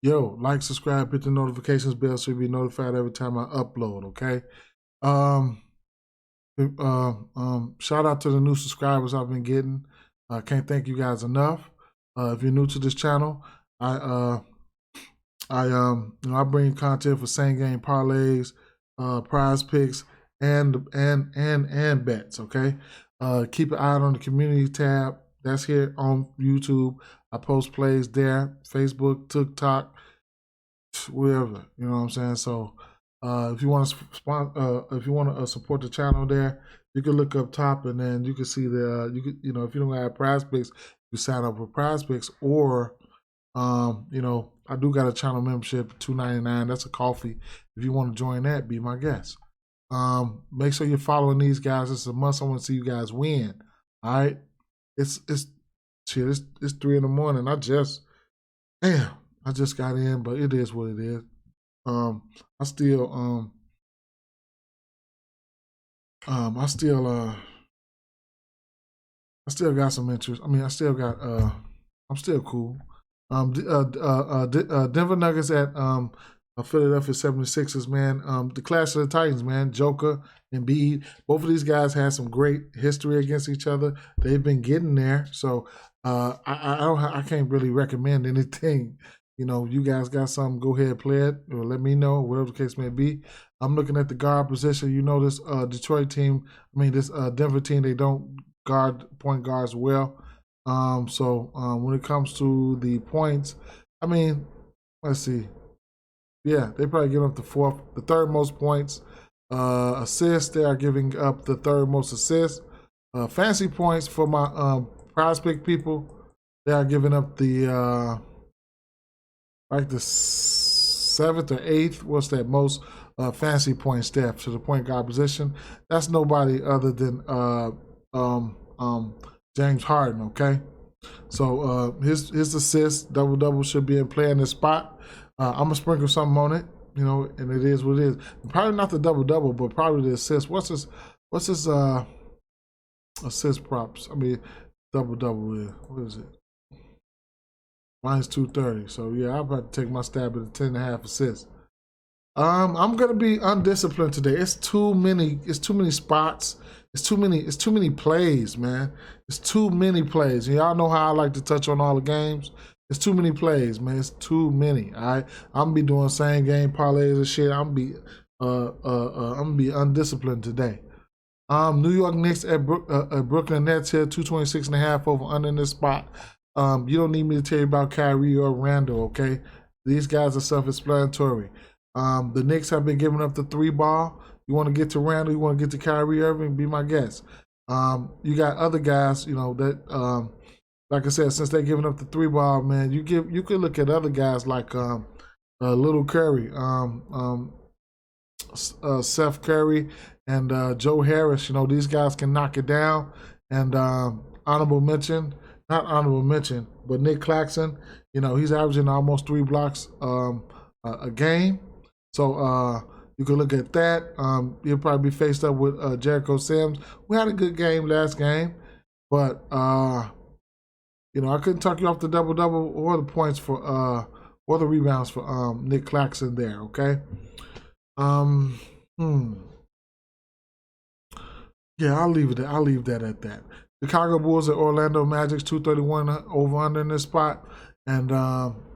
Yo, like, subscribe, hit the notifications bell so you'll be notified every time I upload, okay? Um, Shout out to the new subscribers I've been getting. I can't thank you guys enough. If you're new to this channel, I bring content for same game parlays, prize picks, and bets, okay? Keep an eye on the community tab. That's here on YouTube. I post plays there, Facebook, TikTok, wherever, you know what I'm saying. So if you want to support the channel there, you can look up top and then you can see the if you don't have prize picks, you sign up for prize picks, or I do got a channel membership, $2.99. That's a coffee. If you want to join that, be my guest. Make sure you're following these guys. It's a must. I want to see you guys win. All right, it's 3 in the morning. I just got in, but it is what it is. I still got some interest. I mean, I'm still cool. Denver Nuggets at Philadelphia 76ers, man. The Clash of the Titans, man. Joker and Embiid. Both of these guys had some great history against each other. They've been getting there, so I can't really recommend anything. You guys got something, go ahead, play it, or let me know, whatever the case may be. I'm looking at the guard position. This Detroit team, this Denver team, they don't guard point guards well. So when it comes to the points, let's see. Yeah, they probably give up the third most points. Assists, they are giving up the third most assists. Fantasy points for my prize pick people, they are giving up the the 7th or 8th. What's that most fantasy point step to the point guard position? That's nobody other than James Harden. Okay, so his assist double should be in play in this spot. I'm gonna sprinkle something on it, and it is what it is. Probably not the double, but probably the assist. What's his assist props? Double is, what is it? Mine's 230. So yeah, I'm about to take my stab at the 10.5 assists. I'm gonna be undisciplined today. It's too many spots. It's too many plays, man. It's too many plays. And y'all know how I like to touch on all the games. It's too many plays, man. It's too many. All right, I'm gonna be doing same game parlays and shit. I'm gonna be undisciplined today. New York Knicks at Brooklyn Nets here, 226.5 over under in this spot. You don't need me to tell you about Kyrie or Randall, okay? These guys are self-explanatory. The Knicks have been giving up the 3 ball. You want to get to Randall, you want to get to Kyrie Irving, be my guest. You got other guys, that like I said, since they're giving up the 3 ball, man, you could look at other guys like Little Curry, Seth Curry, and Joe Harris. These guys can knock it down. And not honorable mention, but Nick Claxton, he's averaging almost 3 blocks a game. So you can look at that. He'll probably be faced up with Jericho Sims. We had a good game last game, but I couldn't talk you off the double or the points for or the rebounds for Nick Claxton there. Okay. Yeah, I'll leave that at that. Chicago Bulls at Orlando Magic's 231 over under in this spot, and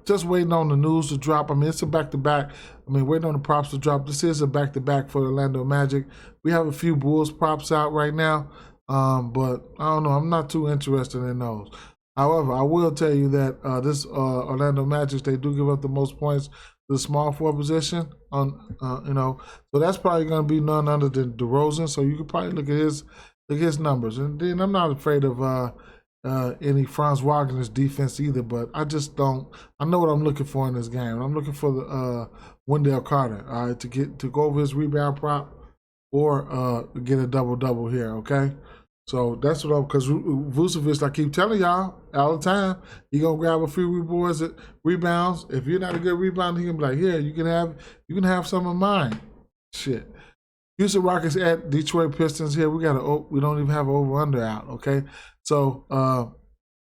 just waiting on the news to drop. It's a back-to-back. Waiting on the props to drop. This is a back-to-back for Orlando Magic. We have a few Bulls props out right now, but I don't know. I'm not too interested in those. However, I will tell you that this Orlando Magic, they do give up the most points to the small forward position. So that's probably going to be none other than DeRozan. So you could probably look at his numbers. And then I'm not afraid of any Franz Wagner's defense either, but I just don't. I know what I'm looking for in this game. I'm looking for the Wendell Carter, all right, to go over his rebound prop or get a double here, okay? So that's what because Vucevic, I keep telling y'all all the time, he gonna grab a few rebounds. If you're not a good rebounder, he can be like, here, you can have some of mine. Shit. Houston Rockets at Detroit Pistons here. We don't even have an over-under out, okay? So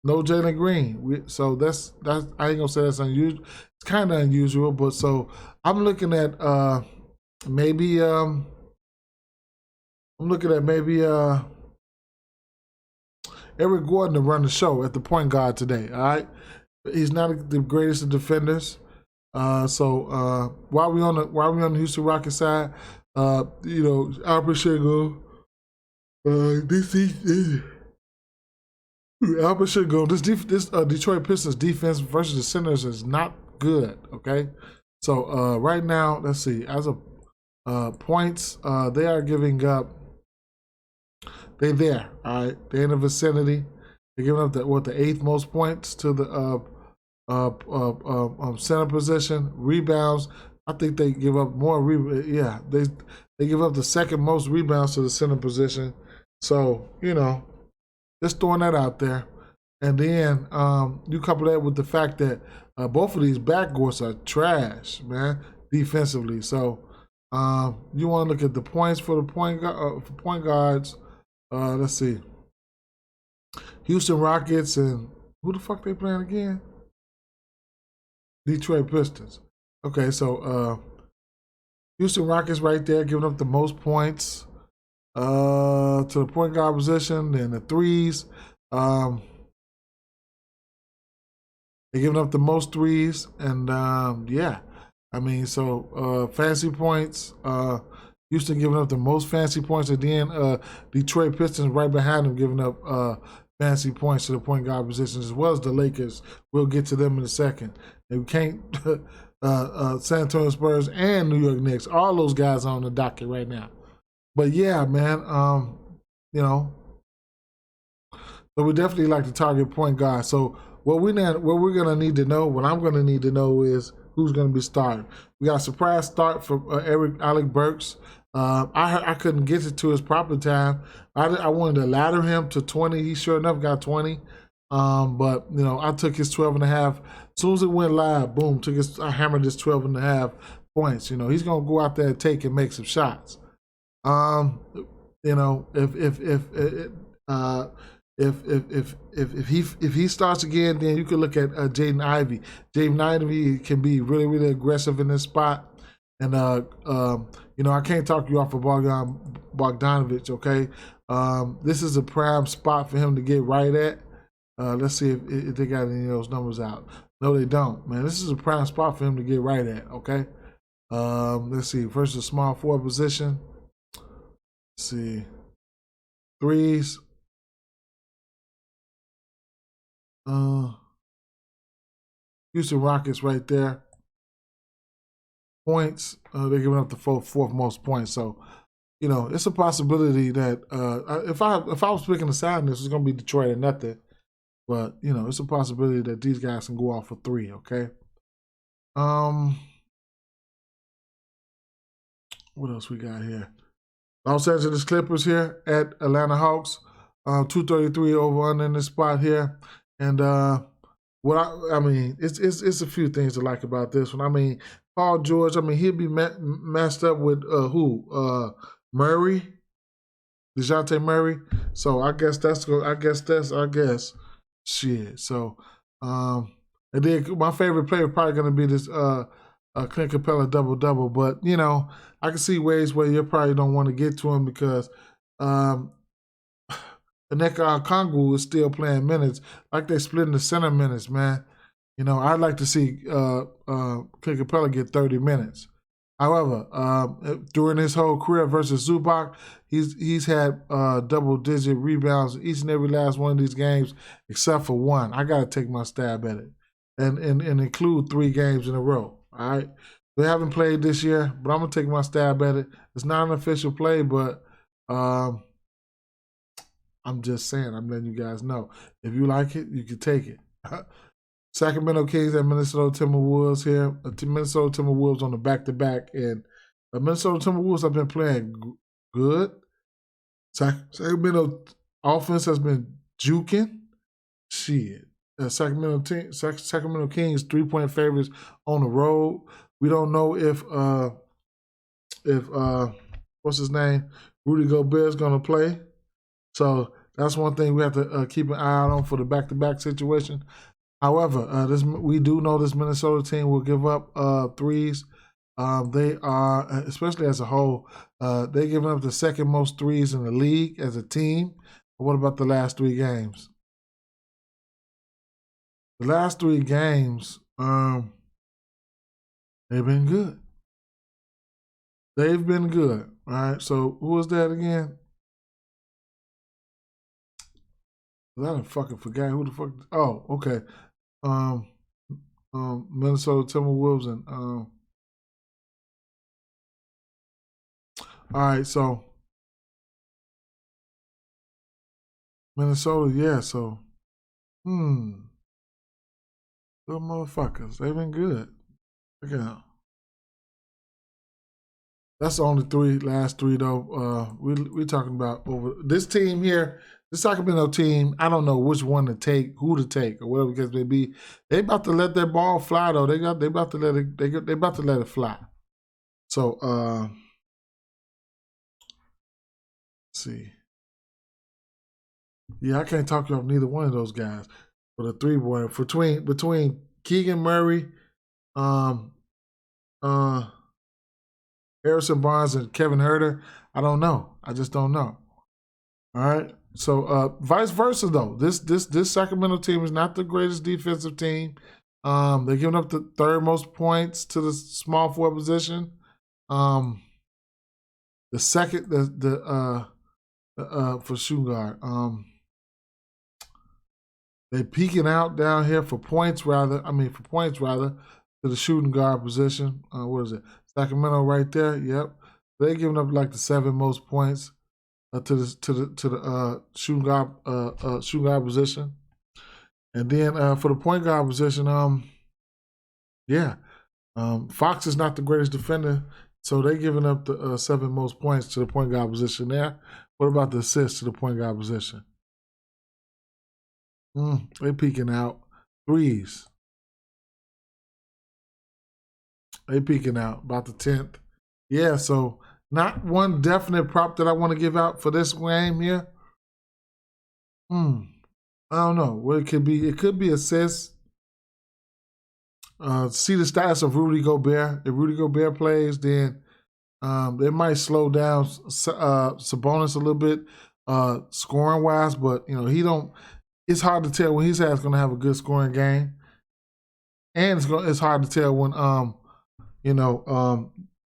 No Jalen Green. So that's I ain't gonna say that's unusual. It's kind of unusual, but so I'm looking at maybe Eric Gordon to run the show at the point guard today. All right, he's not the greatest of defenders. So while we on the Houston Rockets side, Albert Shingo, Albert Shingo, this Detroit Pistons defense versus the Senators is not good. Okay, so right now, let's see, as of points, they are giving up. They're there, all right. They're in the vicinity. They're giving up the 8th most points to the center position. Rebounds, I think they give up more. They give up the 2nd most rebounds to the center position. So just throwing that out there. And then you couple that with the fact that both of these backcourts are trash, man, defensively. So you want to look at the points for the point guards. Let's see. Houston Rockets and who the fuck they playing again? Detroit Pistons. Okay, so Houston Rockets right there giving up the most points to the point guard position and the threes. They're giving up the most threes, and fancy points. Houston giving up the most fancy points, and then Detroit Pistons right behind them giving up fancy points to the point guard positions, as well as the Lakers. We'll get to them in a second. And we can't San Antonio Spurs and New York Knicks, all those guys are on the docket right now. But yeah, man, so we definitely like to target point guard. So what I'm gonna need to know is who's gonna be starting. We got a surprise start for Alec Burks. I couldn't get it to his proper time. I wanted to ladder him to 20. He sure enough got 20. But I took his 12.5. As soon as it went live, boom, I hammered his 12.5 points. He's gonna go out there and take and make some shots. If he starts again, then you could look at Jaden Ivey. Jaden Ivey can be really, really aggressive in this spot. And I can't talk you off of Bogdanovich, okay? This is a prime spot for him to get right at. Let's see if they got any of those numbers out. No, they don't, man. This is a prime spot for him to get right at, okay? Let's see. First, the small forward position. Let's see. Threes. Houston Rockets right there. Points, they're giving up the fourth most points. So, it's a possibility that if I was picking a side in this, it's going to be Detroit or nothing. But, it's a possibility that these guys can go off for 3, okay? What else we got here? Los Angeles Clippers here at Atlanta Hawks. 233 over under in this spot here. And it's a few things to like about this one. Paul George, he'll be matched up with Murray, DeJounte Murray. So I guess shit. So and then my favorite player probably gonna be this Clint Capella double. But I can see ways where you probably don't want to get to him because Onyeka Okongwu is still playing minutes. Like they splitting the center minutes, man. I'd like to see Clint Capella get 30 minutes. However, during his whole career versus Zubac, he's had double-digit rebounds each and every last one of these games, except for one. I got to take my stab at it and include 3 games in a row. All right, they haven't played this year, but I'm gonna take my stab at it. It's not an official play, but I'm just saying. I'm letting you guys know. If you like it, you can take it. Sacramento Kings and Minnesota Timberwolves here. Minnesota Timberwolves on the back-to-back. And Minnesota Timberwolves have been playing good. Sacramento offense has been juking. Shit. Sacramento Kings 3-point favorites on the road. We don't know if what's his name? Rudy Gobert's going to play. So That's one thing we have to keep an eye out on for the back-to-back situation. However, we do know this Minnesota team will give up threes. They are, especially as a whole, they're giving up the second most threes in the league as a team. But what about the last 3 games? The last 3 games, they've been good. They've been good. All right. So who was that again? I done fucking forgot who the fuck. Oh, okay. Minnesota Timberwolves and all right. So Minnesota, yeah. So good motherfuckers. They've been good. Look out. That's the only last three though. We talking about over this team here. This Sacramento team, I don't know which one to take, who to take, or whatever the case may be. They about to let their ball fly though. They about to let it. They about to let it fly. So let's see. Yeah, I can't talk you off neither one of those guys. For the 3-boy, between Keegan Murray, Harrison Barnes, and Kevin Huerter, I don't know. I just don't know. All right. So vice versa though, this Sacramento team is not the greatest defensive team. They're giving up the 3rd most points to the small forward position. The second for shooting guard. They're peaking out down here for points rather to the shooting guard position. What is it? Sacramento right there. Yep. They're giving up like the 7 most points to the shooting guard position. And then for the point guard position, Fox is not the greatest defender, so they're giving up the 7 most points to the point guard position there. What about the assists to the point guard position? They're peaking out. Threes. They peaking out about the 10th. Yeah, so not one definite prop that I want to give out for this game here. I don't know what it could be. It could be assists. See the status of Rudy Gobert. If Rudy Gobert plays, then they might slow down Sabonis a little bit scoring wise, but he don't. It's hard to tell when he's going to have a good scoring game, and it's hard to tell when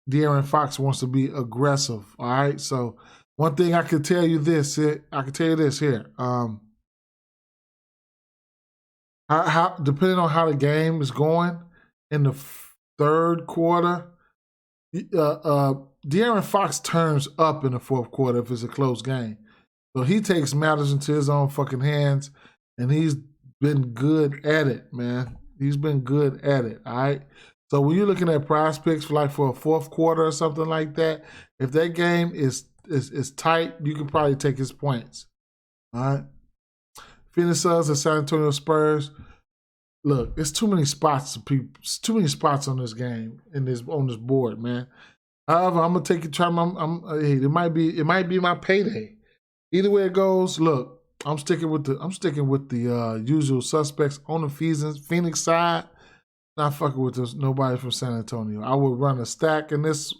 De'Aaron Fox wants to be aggressive. All right, so one thing I can tell you this here. How depending on how the game is going in the 3rd quarter, De'Aaron Fox turns up in the 4th quarter if it's a close game. So he takes matters into his own fucking hands, and he's been good at it, man. He's been good at it, all right? So when you're looking at prize picks for a 4th quarter or something like that, if that game is tight, you can probably take his points, all right? Phoenix Suns and San Antonio Spurs. Look, it's too many spots on this game on this board, man. However, I'm gonna take it. It might be my payday. Either way it goes, look, I'm sticking with the usual suspects on the Phoenix side. Not fucking with nobody from San Antonio. I would run a stack in this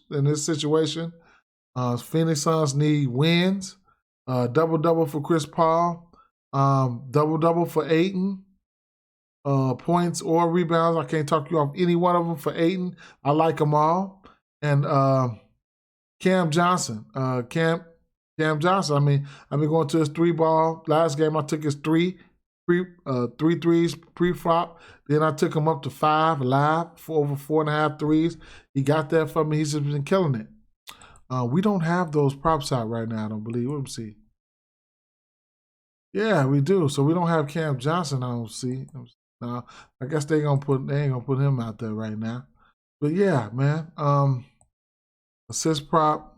situation. Phoenix Suns need wins. Double for Chris Paul. Double for Ayton. Points or rebounds. I can't talk you off any one of them for Ayton. I like them all. And Cam Johnson. Cam Johnson. I mean, I've been going to his 3-ball. Last game I took his 3 threes pre-flop. Then I took him up to 5 live for over 4.5 threes. He got that for me. He's just been killing it. We don't have those props out right now, I don't believe. Let me see. Yeah, we do. So we don't have Cam Johnson, I don't see. I guess they ain't gonna put him out there right now. But yeah, man. Assist prop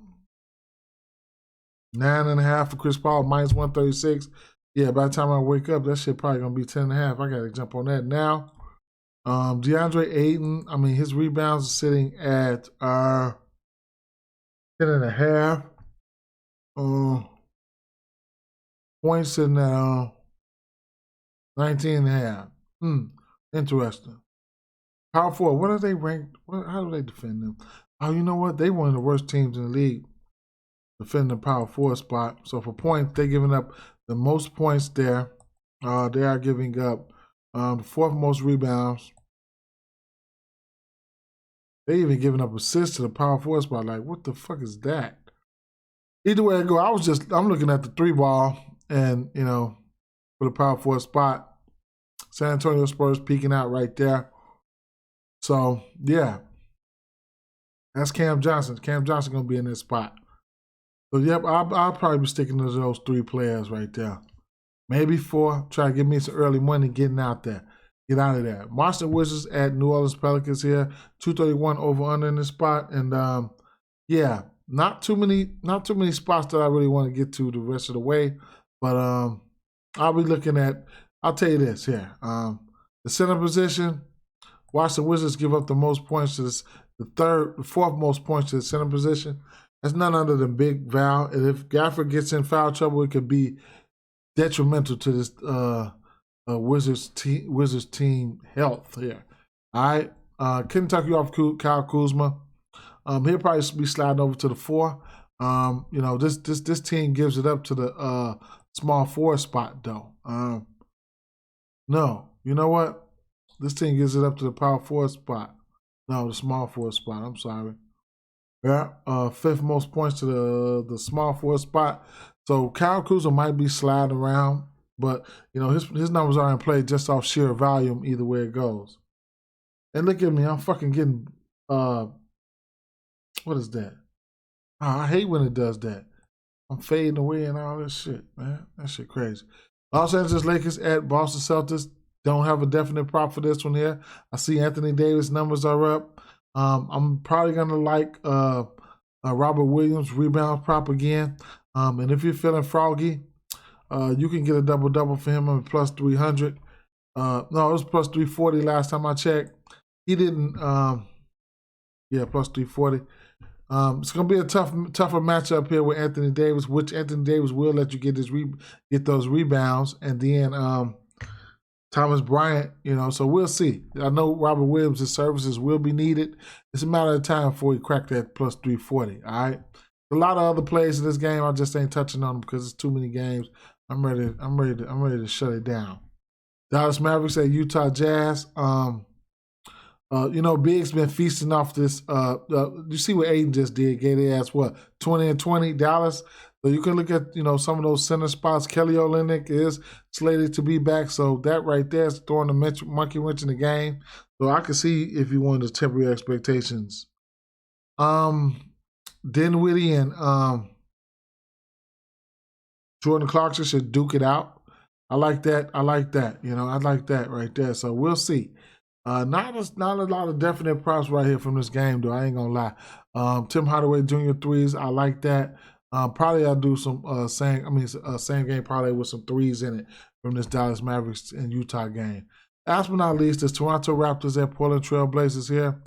9.5 for Chris Paul, minus 136. Yeah, by the time I wake up, that shit probably gonna be 10.5. I gotta jump on that now. DeAndre Ayton, I mean, his rebounds are sitting at 10.5. Points in 19.5. Interesting. Power 4, what are they ranked? How do they defend them? Oh, you know what? They one of the worst teams in the league defending the Power 4 spot. So for points, they're giving up the most points there. They are giving up the 4th most rebounds. They even giving up assists to the Power 4 spot. Like, what the fuck is that? Either way I go, I'm looking at the 3 ball and, you know, for the Power 4 spot. San Antonio Spurs peeking out right there. So, yeah. That's Cam Johnson. Cam Johnson going to be in this spot. So, yep, I'll probably be sticking to those 3 players right there. Maybe 4. Try to give me some early money getting out there. Get out of there. Washington Wizards at New Orleans Pelicans here. 231 over under in this spot. And, yeah, not too many spots that I really want to get to the rest of the way. But I'll be looking at, I'll tell you this here. The center position, watch the Wizards give up the most points to this, the 4th most points to the center position. That's none other than Big Val. And if Gafford gets in foul trouble, it could be detrimental to this Wizards team health here. All right. Couldn't talk you off Kyle Kuzma. He'll probably be sliding over to the 4. You know, this team gives it up to the small 4 spot though. No, you know what? This team gives it up to the power 4 spot. No, the small 4 spot. I'm sorry. Yeah, 5th most points to the small 4 spot. So Kyle Kuzma might be sliding around, but you know his numbers are in play just off sheer volume either way it goes. And look at me, I'm fucking getting what is that? Oh, I hate when it does that. I'm fading away and all this shit, man. That shit crazy. Los Angeles Lakers at Boston Celtics. Don't have a definite prop for this one here. I see Anthony Davis numbers are up. I'm probably gonna like Robert Williams rebound prop again. And if you're feeling froggy, you can get a double-double for him on plus 300. No, it was plus 340 last time I checked. He didn't. Yeah, plus 340. It's gonna be a tougher matchup here with Anthony Davis, which Anthony Davis will let you get those rebounds, and then Thomas Bryant, you know, so we'll see. I know Robert Williams' services will be needed. It's a matter of time before he cracked that plus 340, all right? A lot of other plays in this game, I just ain't touching on them because it's too many games. I'm ready to shut it down. Dallas Mavericks at Utah Jazz. You know, Big's been feasting off this. You see what Aiden just did? Gave their ass, what, 20 and 20, Dallas? So you can look at, you know, some of those center spots. Kelly Olynyk is slated to be back. So that right there is throwing the monkey wrench in the game. So I can see if you wanted to temper your expectations. Dinwiddie and Jordan Clarkson should duke it out. I like that. You know, I like that right there. So we'll see. Not a lot of definite props right here from this game, though. I ain't gonna lie. Tim Hardaway Jr. threes, I like that. Probably I'll do some same game parlay with some threes in it from this Dallas Mavericks and Utah game. Last but not least, is Toronto Raptors at Portland Trail Blazers here.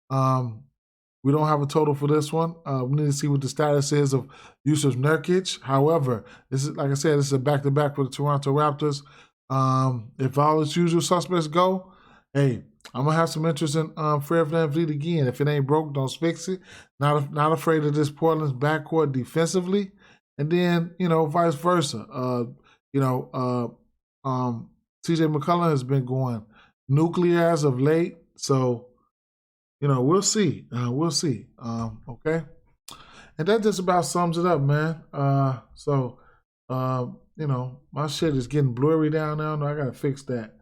We don't have a total for this one. We need to see what the status is of Yusuf Nurkic. However, this is, like I said, this is a back-to-back for the Toronto Raptors. If all its usual suspects go, hey, I'm going to have some interest in Fred VanVleet again. If it ain't broke, don't fix it. Not afraid of this Portland's backcourt defensively. And then, you know, vice versa. CJ McCollum has been going nuclear as of late. So, you know, we'll see. Okay? And that just about sums it up, man. You know, my shit is getting blurry down now. I got to fix that.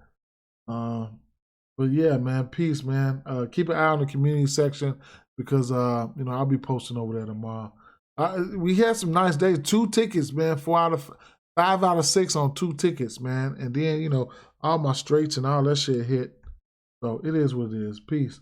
But yeah, man, peace, man. Keep an eye on the community section because, you know, I'll be posting over there tomorrow. We had some nice days. 2 tickets, man. 5 out of 6 on 2 tickets, man. And then, you know, all my straights and all that shit hit. So it is what it is. Peace.